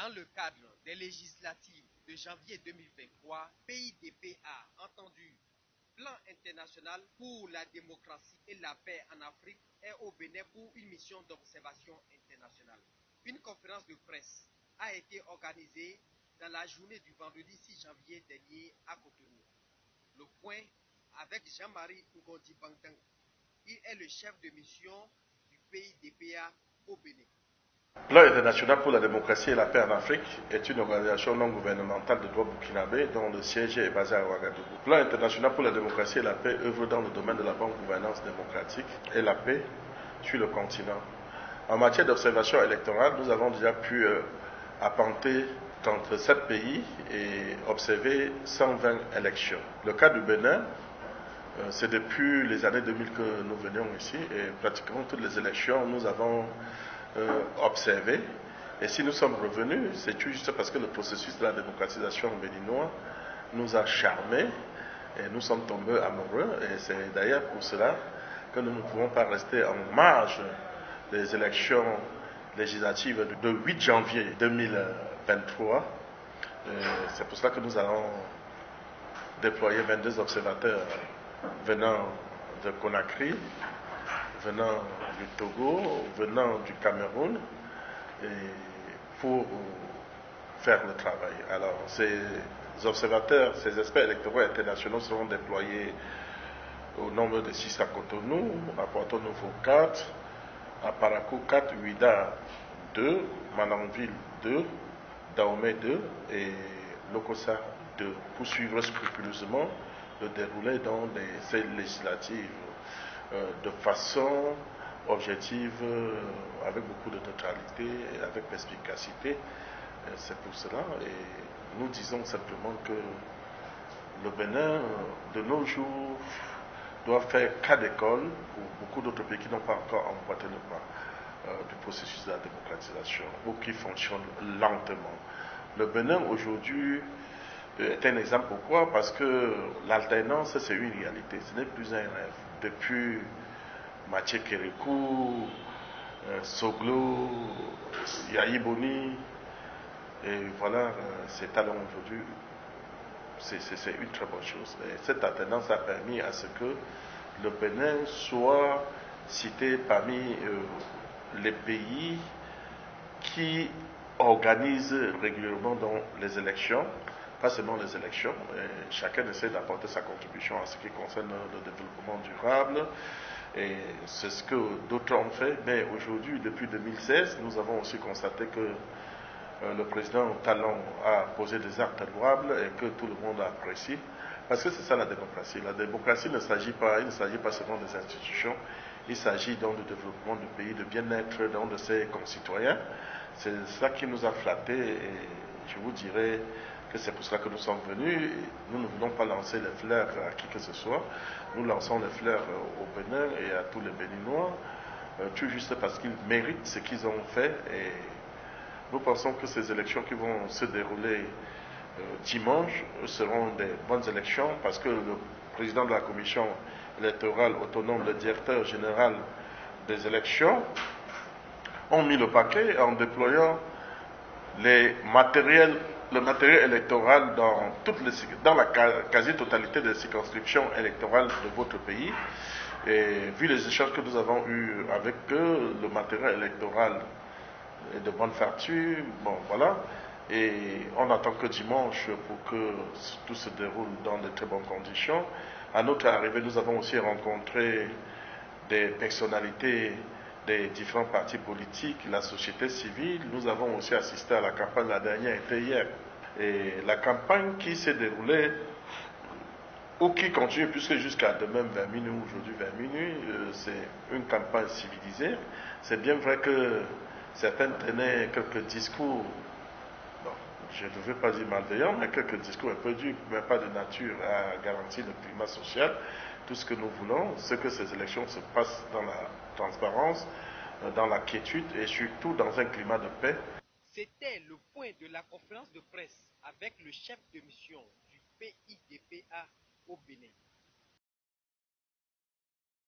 Dans le cadre des législatives de janvier 2023, PIDP a entendu Plan international pour la démocratie et la paix en Afrique est au Bénin pour une mission d'observation internationale. Une conférence de presse a été organisée dans la journée du vendredi 6 janvier dernier à Cotonou. Le point avec Jean-Marie Ngondi Bangdang. Il est le chef de mission du PIDPA au Bénin. Plan international pour la démocratie et la paix en Afrique est une organisation non gouvernementale de droit burkinabé dont le siège est basé à Ouagadougou. Plan international pour la démocratie et la paix œuvre dans le domaine de la bonne gouvernance démocratique et la paix sur le continent. En matière d'observation électorale, nous avons déjà pu appenter 37 pays et observer 120 élections. Le cas du Bénin, c'est depuis les années 2000 que nous venions ici et pratiquement toutes les élections nous avons observé. Et si nous sommes revenus, c'est juste parce que le processus de la démocratisation béninois nous a charmés et nous sommes tombés amoureux. Et c'est d'ailleurs pour cela que nous ne pouvons pas rester en marge des élections législatives de 8 janvier 2023. C'est pour cela que nous allons déployer 22 observateurs venant de Conakry, venant du Togo, venant du Cameroun, pour faire le travail. Alors, ces observateurs, ces experts électoraux internationaux seront déployés au nombre de 6 à Cotonou, à Porto Novo 4, à Parakou 4, Ouida 2, Mananville 2, Dahomey 2 et Lokossa 2, pour suivre scrupuleusement le déroulé dans ces législatives de façon objective, avec beaucoup de neutralité et avec perspicacité. C'est pour cela, et nous disons simplement que le Bénin, de nos jours, doit faire cas d'école pour beaucoup d'autres pays qui n'ont pas encore emboîté le pas du processus de la démocratisation ou qui fonctionnent lentement. Le Bénin, aujourd'hui, est un exemple. Pourquoi? Parce que l'alternance, c'est une réalité, ce n'est plus un rêve. Depuis Mathieu Kérékou, Soglo, Yahi Boni, et voilà, ces talents aujourd'hui, c'est une très bonne chose. Et cette alternance a permis à ce que le Bénin soit cité parmi les pays qui organisent régulièrement dans les élections, pas seulement les élections, chacun essaie d'apporter sa contribution en ce qui concerne le développement durable, et c'est ce que d'autres ont fait. Mais aujourd'hui, depuis 2016, nous avons aussi constaté que le président Talon a posé des actes louables et que tout le monde apprécie, parce que c'est ça la démocratie. La démocratie il ne s'agit pas seulement des institutions, il s'agit donc du développement du pays, de bien-être de ses concitoyens. C'est ça qui nous a flattés, et je vous dirais que c'est pour cela que nous sommes venus. Nous ne voulons pas lancer les fleurs à qui que ce soit, nous lançons les fleurs au Bénin et à tous les Béninois, tout juste parce qu'ils méritent ce qu'ils ont fait, et nous pensons que ces élections qui vont se dérouler dimanche seront des bonnes élections, parce que le président de la commission électorale autonome, le directeur général des élections, ont mis le paquet en déployant le matériel électoral dans la quasi-totalité des circonscriptions électorales de votre pays. Et vu les échanges que nous avons eus avec eux, le matériel électoral est de bonne facture. Bon, voilà. Et on attend que dimanche pour que tout se déroule dans de très bonnes conditions. À notre arrivée, nous avons aussi rencontré des personnalités des différents partis politiques, la société civile. Nous avons aussi assisté à la campagne, la dernière était hier. Et la campagne qui s'est déroulée, ou qui continue, puisque jusqu'à demain 20 minuit, aujourd'hui 20 minuit, c'est une campagne civilisée. C'est bien vrai que certains tenaient quelques discours, bon, je ne veux pas dire malveillants, mais quelques discours un peu durs, mais pas de nature à garantir le climat social. Tout ce que nous voulons, c'est que ces élections se passent dans la transparence, dans la quiétude et surtout dans un climat de paix. C'était le point de la conférence de presse avec le chef de mission du PIDPA au Bénin.